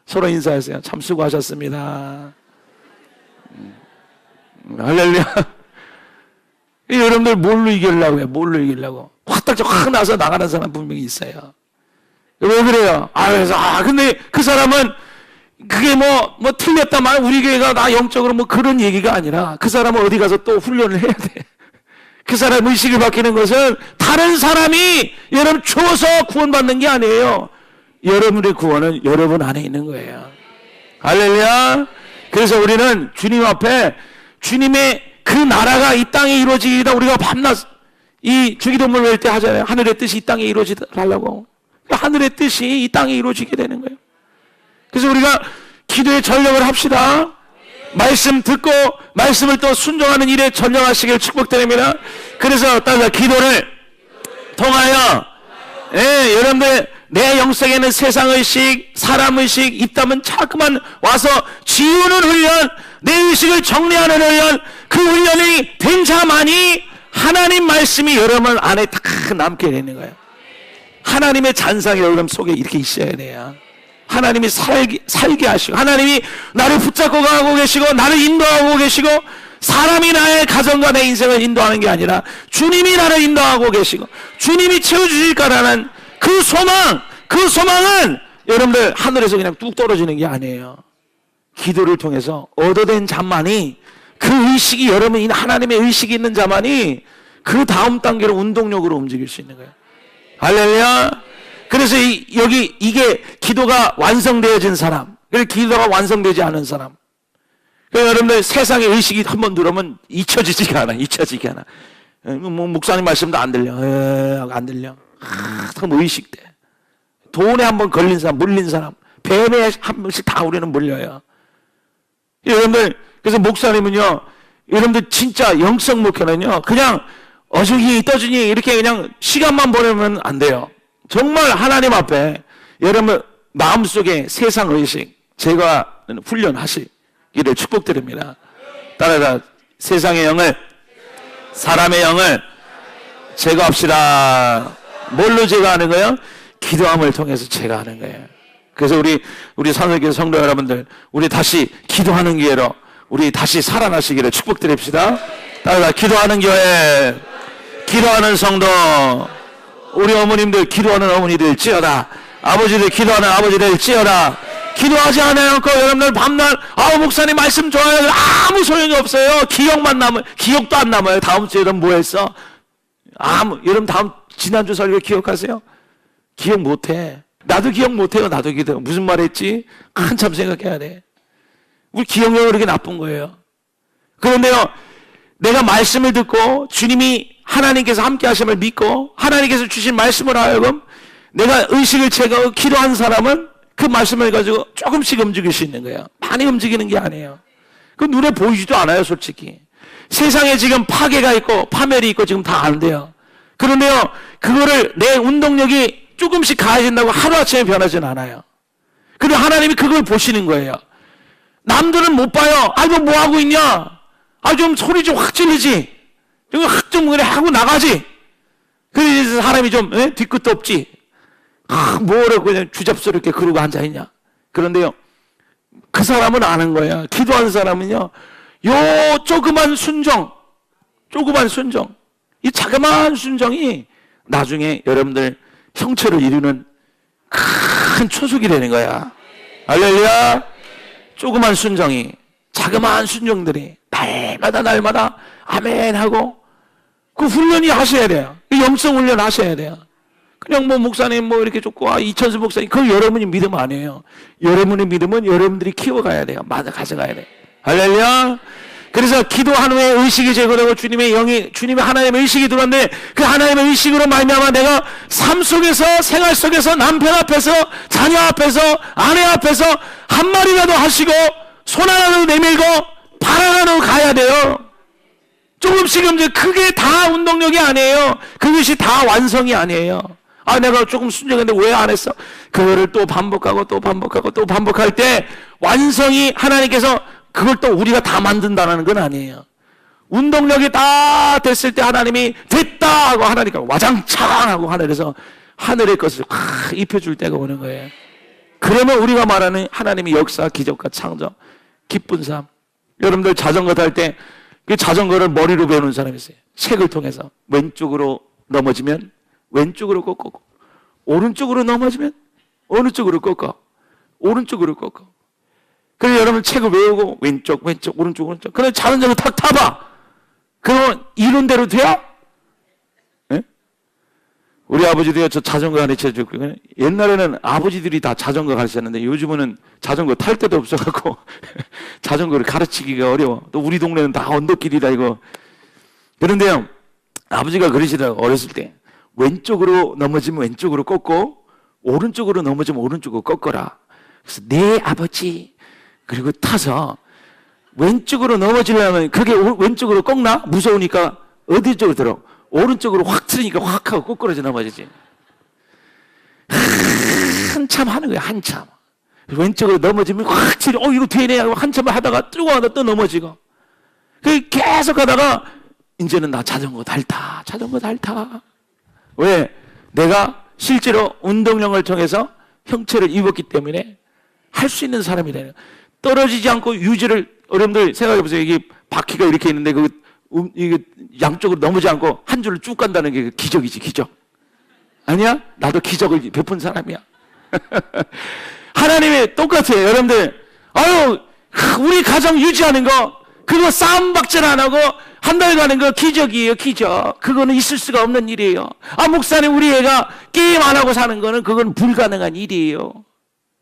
서로 인사하세요. 참 수고하셨습니다. 할렐루야. 여러분들 뭘로 이기려고 해요? 뭘로 이기려고? 확 나서 나가는 사람 분명히 있어요. 왜 그래요? 근데 그 사람은 그게 뭐 틀렸다 말 우리 교회가 나 영적으로 뭐 그런 얘기가 아니라 그 사람은 어디 가서 또 훈련을 해야 돼. 그 사람 의식이 바뀌는 것은 다른 사람이 여러분 줘서 구원받는 게 아니에요. 여러분의 구원은 여러분 안에 있는 거예요. 할렐루야. 그래서 우리는 주님 앞에 주님의 그 나라가 이 땅에 이루어지다 우리가 밤낮 이 주기도문을 외울 때 하잖아요. 하늘의 뜻이 이 땅에 이루어지달라고. 하늘의 뜻이 이 땅에 이루어지게 되는 거예요. 그래서 우리가 기도에 전력을 합시다. 말씀 듣고 말씀을 또 순종하는 일에 전념하시길 축복드립니다. 그래서 따라 기도를 통하여 여러분들 내 영성에는 세상의식 사람의식 있다면 자꾸만 와서 지우는 훈련 내 의식을 정리하는 훈련 그 훈련이 된 자만이 하나님 말씀이 여러분 안에 딱 남게 되는 거예요. 하나님의 잔상이 여러분 속에 이렇게 있어야 돼요. 하나님이 살게 하시고 하나님이 나를 붙잡고 가고 계시고 나를 인도하고 계시고 사람이 나의 가정과 내 인생을 인도하는 게 아니라 주님이 나를 인도하고 계시고 주님이 채워주실 거라는 그 소망은 여러분들 하늘에서 그냥 뚝 떨어지는 게 아니에요. 기도를 통해서 얻어낸 자만이 그 의식이 여러분 하나님의 의식이 있는 자만이 그 다음 단계로 운동력으로 움직일 수 있는 거예요. 할렐루야. 그래서 이게 기도가 완성되어진 사람, 기도가 완성되지 않은 사람. 그러니까 여러분들 세상의 의식이 한번 들어오면 잊혀지지가 않아. 뭐 목사님 말씀도 안 들려. 참 의식돼. 돈에 한번 걸린 사람, 물린 사람, 뱀에 한 번씩 다 우리는 물려요. 여러분들 그래서 목사님은요, 여러분들 진짜 영성 목회는요, 그냥 어중이 떠주니 이렇게 그냥 시간만 보내면 안 돼요. 정말 하나님 앞에 여러분 마음속에 세상의식 제거하는 훈련하시기를 축복드립니다. 따라서 세상의 영을 사람의 영을 제거합시다. 뭘로 제거하는 거예요? 기도함을 통해서 제거하는 거예요. 그래서 우리 산업교회 성도 여러분들 우리 다시 기도하는 기회로 우리 다시 살아나시기를 축복드립시다. 따라서 기도하는 교회 기도하는 성도 우리 어머님들 기도하는 어머니 될지어다. 아버지들 기도하는 아버지 될지어다. 기도하지 않아요. 여러분들 밤날 목사님 말씀 좋아요. 아무 소용이 없어요. 기억도 안 남아요. 다음 주에 여러분 뭐 했어? 여러분 지난주 설교 기억하세요? 기억 못해. 나도 기억 못해요. 나도 기도. 무슨 말 했지? 한참 생각해야 돼. 우리 기억력이 그렇게 나쁜 거예요. 그런데요, 내가 말씀을 듣고 주님이 하나님께서 함께 하심을 믿고 하나님께서 주신 말씀을 하여금 내가 의식을 제거하고 기도한 사람은 그 말씀을 가지고 조금씩 움직일 수 있는 거예요. 많이 움직이는 게 아니에요. 그 눈에 보이지도 않아요, 솔직히. 세상에 지금 파괴가 있고 파멸이 있고 지금 다 안 돼요. 그런데요, 그거를 내 운동력이 조금씩 가해진다고 하루아침에 변하진 않아요. 근데 하나님이 그걸 보시는 거예요. 남들은 못 봐요. 너 뭐 하고 있냐? 좀 소리 좀 확 질르지. 좀 그래 하고 나가지. 그래서 사람이 좀 뒤끝도 없지. 뭐라고 그냥 주잡스럽게 그러고 앉아있냐. 그런데요, 그 사람은 아는 거야. 기도하는 사람은요, 요 조그만 순종, 이 자그마한 순종이 나중에 여러분들 형체를 이루는 큰 초석이 되는 거야. 할렐루야. 조그만 순종이, 자그마한 순종들이 날마다 아멘 하고, 그 훈련이 하셔야 돼요. 영성 훈련 하셔야 돼요. 그냥 목사님 이렇게 좋고, 이천수 목사님, 그건 여러분이 믿음 아니에요. 여러분의 믿음은 여러분들이 키워가야 돼요. 가져가야 돼요. 할렐루야. 그래서 기도한 후에 의식이 제거되고 주님의 하나님의 의식이 들어왔는데, 그 하나님의 의식으로 말미암아 내가 삶 속에서, 생활 속에서, 남편 앞에서, 자녀 앞에서, 아내 앞에서 한 마디라도 하시고 손 하나로 내밀고 발 하나로 가야 돼요. 조금씩 그게 다 운동력이 아니에요. 그것이 다 완성이 아니에요. 내가 조금 순종했는데 왜 안 했어? 그거를 또 반복하고 또 반복할 때 완성이 하나님께서 그걸 또 우리가 다 만든다는 건 아니에요. 운동력이 다 됐을 때 하나님이 됐다 하고 하나님과 와장창 하고 하늘에서 하늘의 것을 입혀줄 때가 오는 거예요. 그러면 우리가 말하는 하나님의 역사, 기적과 창조, 기쁜 삶. 여러분들 자전거 탈 때 그 자전거를 머리로 배우는 사람이 있어요. 책을 통해서 왼쪽으로 넘어지면 왼쪽으로 꺾고, 오른쪽으로 넘어지면 어느 쪽으로 꺾어, 오른쪽으로 꺾어. 그래서 여러분 책을 외우고 왼쪽, 오른쪽. 그럼 자전거를 탁 타봐. 그러면 이론대로 돼요? 네? 우리 아버지도요, 저 자전거 가르쳐줬고, 옛날에는 아버지들이 다 자전거 가르쳤는데 요즘은 자전거 탈 데도 없어갖고 자전거를 가르치기가 어려워. 또 우리 동네는 다 언덕길이다 이거. 그런데요, 아버지가 그러시더라고. 어렸을 때 왼쪽으로 넘어지면 왼쪽으로 꺾고, 오른쪽으로 넘어지면 오른쪽으로 꺾어라. 그래서 내 아버지 그리고 타서 왼쪽으로 넘어지려면 그게 왼쪽으로 꺾나? 무서우니까 어디 쪽으로 들어? 오른쪽으로 확 틀으니까 확 하고 꼬꾸라져 넘어지지. 한참 하는 거야, 한참. 왼쪽으로 넘어지면 확 틀어. 이거 되네 하고 한참 하다가 쭉 하다 또 넘어지고. 계속 하다가 이제는 나 자전거 달타. 왜? 내가 실제로 운동량을 통해서 형체를 입었기 때문에 할 수 있는 사람이래요. 떨어지지 않고 유지를, 여러분들 생각해 보세요. 이게 바퀴가 이렇게 있는데 이게 양쪽으로 넘어지지 않고 한 줄을 쭉 간다는 게 기적이지, 기적. 아니야? 나도 기적을 베푼 사람이야. 하나님이 똑같아요. 여러분들, 우리 가정 유지하는 거, 그거 싸움박질 안 하고 한 달 가는 거 기적이에요, 기적. 그거는 있을 수가 없는 일이에요. 목사님, 우리 애가 게임 안 하고 사는 거는 그건 불가능한 일이에요.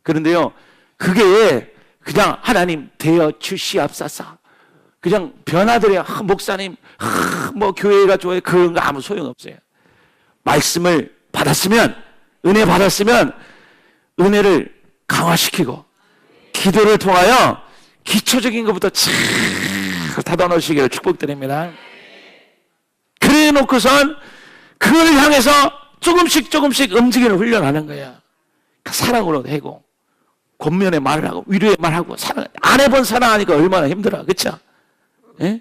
그런데요, 그게 그냥 하나님 되어 주시옵소서. 그냥 변화들이야. 목사님, 교회가 좋아요. 그런 거 아무 소용없어요. 말씀을 받았으면, 은혜 받았으면 은혜를 강화시키고 기도를 통하여 기초적인 것부터 닫아 놓으시기를 축복드립니다. 그래 놓고선 그걸 향해서 조금씩 움직이는 훈련하는 거야. 사랑으로 해고, 권면의 말을 하고, 위로의 말을 하고, 안 해본 사랑하니까 얼마나 힘들어. 그쵸? 예?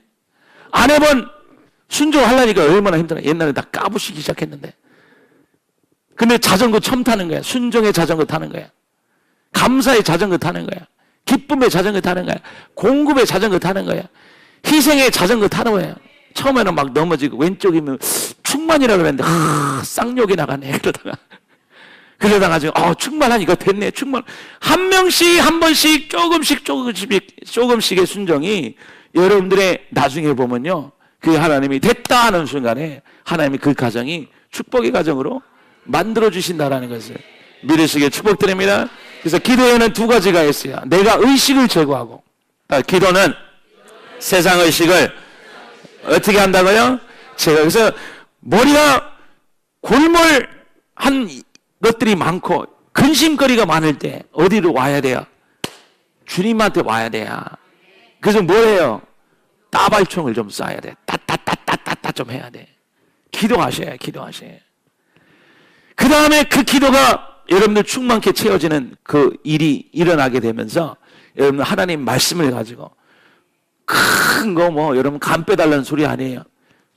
안 해본 순종하려니까 얼마나 힘들어. 옛날에 다 까부시기 시작했는데. 근데 자전거 처음 타는 거야. 순종의 자전거 타는 거야. 감사의 자전거 타는 거야. 기쁨의 자전거 타는 거야. 공급의 자전거 타는 거야. 희생의 자전거 타는 거야. 처음에는 막 넘어지고, 왼쪽이면 충만이라고 그랬는데 쌍욕이 나가네. 그러다가 지금 충만하니까 됐네. 충만. 한 명씩 한 번씩 조금씩의 순종이 여러분들의 나중에 보면요, 그 하나님이 됐다 하는 순간에 하나님이 그 가정이 축복의 가정으로 만들어 주신다라는 것을 믿으시기에 축복드립니다. 그래서 기도에는 두 가지가 있어요. 내가 의식을 제거하고, 기도는 세상 의식을 어떻게 한다고요? 그래서 머리가 골몰한 것들이 많고 근심거리가 많을 때 어디로 와야 돼요? 주님한테 와야 돼요. 그래서 뭘 해요? 따발총을 좀 쏴야 돼. 따따따따따따 좀 해야 돼. 기도하셔야 그 다음에 그 기도가 여러분들 충만케 채워지는 그 일이 일어나게 되면서 여러분 하나님 말씀을 가지고 큰 거 뭐 여러분 간 빼달라는 소리 아니에요.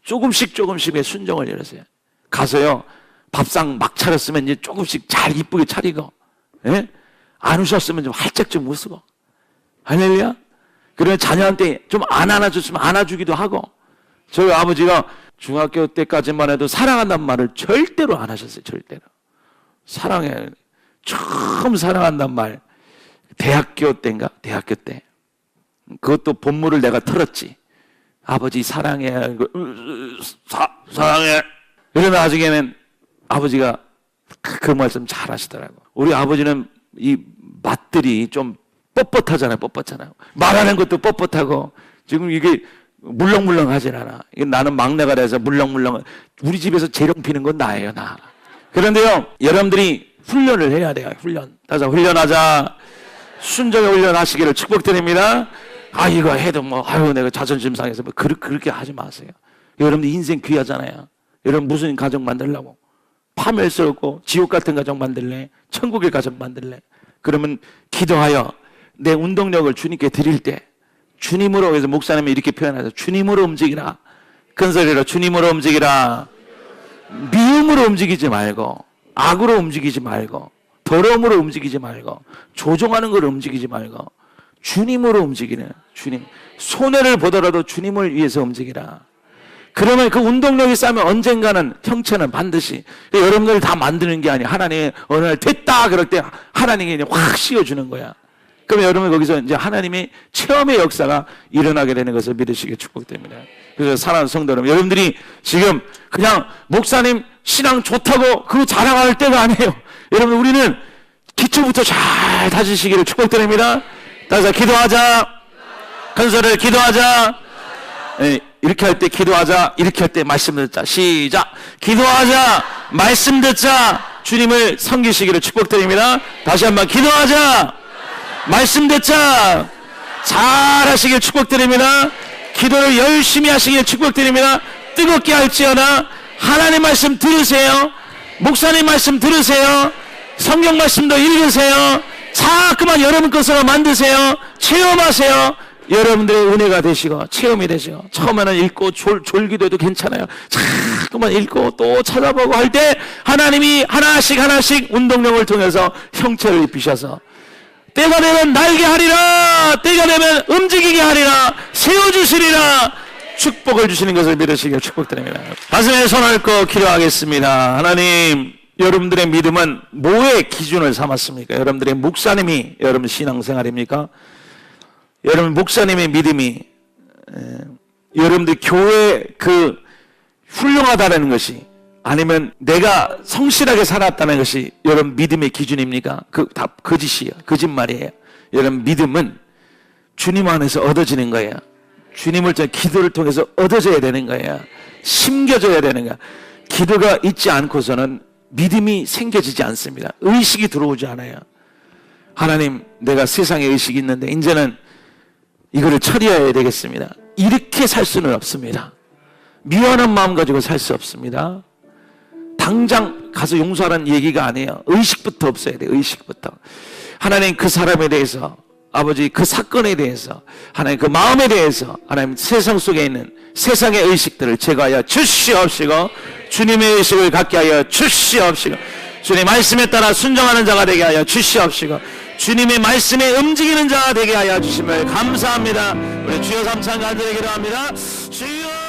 조금씩의 순종을 열으세요. 가서요 밥상 막 차렸으면 이제 조금씩 잘 이쁘게 차리고, 예? 안 우셨으면 좀 활짝 좀 웃고, 할렐루야. 그러면 자녀한테 좀 안 안아줬으면 안아주기도 하고. 저희 아버지가 중학교 때까지만 해도 사랑한다는 말을 절대로 안 하셨어요. 절대로. 사랑해. 처음 사랑한다는 말 대학교 때인가? 대학교 때. 그것도 본물을 내가 틀었지. 아버지 사랑해. 사랑해. 그러면 나중에는 아버지가 그 말씀 잘 하시더라고. 우리 아버지는 이 맛들이 좀 뻣뻣하잖아요. 말하는 것도 뻣뻣하고 지금 이게 물렁물렁 하진 않아. 나는 막내가 돼서 물렁물렁. 우리 집에서 재롱 피는 건 나예요, 나. 그런데요, 여러분들이 훈련을 해야 돼요. 따라서 훈련하자. 순종의 훈련하시기를 축복드립니다. 이거 해도 내가 자존심 상해서 그렇게 하지 마세요. 여러분들 인생 귀하잖아요. 여러분 무슨 가정 만들려고? 파멸스럽고 지옥 같은 가정 만들래? 천국의 가정 만들래? 그러면 기도하여 내 운동력을 주님께 드릴 때 주님으로, 그래서 목사님이 이렇게 표현하죠. 주님으로 움직이라. 큰 소리로 주님으로 움직이라. 미움으로 움직이지 말고, 악으로 움직이지 말고, 더러움으로 움직이지 말고, 조종하는 걸 움직이지 말고, 주님으로 움직이는, 주님. 손해를 보더라도 주님을 위해서 움직이라. 그러면 그 운동력이 쌓이면 언젠가는 형체는 반드시, 여러분들이 다 만드는 게 아니야. 하나님이 어느 날 됐다 그럴 때 하나님이 확 씌워주는 거야. 그럼 여러분 거기서 이제 하나님의 체험의 역사가 일어나게 되는 것을 믿으시기 축복됩니다. 그래서 사랑하는 성도 여러분, 여러분들이 지금 그냥 목사님 신앙 좋다고 그거 자랑할 때가 아니에요. 여러분 우리는 기초부터 잘 다지시기를 축복드립니다. 따라서 기도하자. 큰 소리를 기도하자. 네, 이렇게 할 때 기도하자. 이렇게 할 때 말씀 듣자. 시작. 기도하자. 말씀 듣자. 주님을 섬기시기를 축복드립니다. 다시 한번 기도하자. 말씀 듣자. 잘 하시길 축복드립니다. 기도를 열심히 하시길 축복드립니다. 뜨겁게 할지어다. 하나님 말씀 들으세요. 목사님 말씀 들으세요. 성경 말씀도 읽으세요. 자꾸만 여러분 것으로 만드세요. 체험하세요. 여러분들의 은혜가 되시고 체험이 되시고, 처음에는 읽고 졸기도 해도 괜찮아요. 자꾸만 읽고 또 찾아보고 할 때 하나님이 하나씩 운동력을 통해서 형체를 입히셔서 때가 되면 날게 하리라, 때가 되면 움직이게 하리라, 세워주시리라, 축복을 주시는 것을 믿으시길 축복드립니다. 가슴에 손을 얹고 기도하겠습니다. 하나님, 여러분들의 믿음은 뭐의 기준을 삼았습니까? 여러분들의 목사님이 여러분 신앙생활입니까? 여러분 목사님의 믿음이 여러분들 교회 그 훌륭하다는 것이, 아니면 내가 성실하게 살았다는 것이 여러분 믿음의 기준입니까? 그 다 거짓이에요. 거짓말이에요. 여러분 믿음은 주님 안에서 얻어지는 거예요. 주님을 통해 기도를 통해서 얻어져야 되는 거예요. 심겨져야 되는 거예요. 기도가 있지 않고서는 믿음이 생겨지지 않습니다. 의식이 들어오지 않아요. 하나님, 내가 세상에 의식이 있는데 이제는 이거를 처리해야 되겠습니다. 이렇게 살 수는 없습니다. 미안한 마음 가지고 살 수 없습니다. 당장 가서 용서하라는 얘기가 아니에요. 의식부터 없어야 돼요. 의식부터. 하나님 그 사람에 대해서, 아버지 그 사건에 대해서, 하나님 그 마음에 대해서, 하나님 세상 속에 있는 세상의 의식들을 제거하여 주시옵시고, 주님의 의식을 갖게 하여 주시옵시고, 주님의 말씀에 따라 순종하는 자가 되게 하여 주시옵시고, 주님의 말씀에 움직이는 자가 되게 하여 주심을 감사합니다. 우리 주여 삼창 간절히 기도합니다. 주여.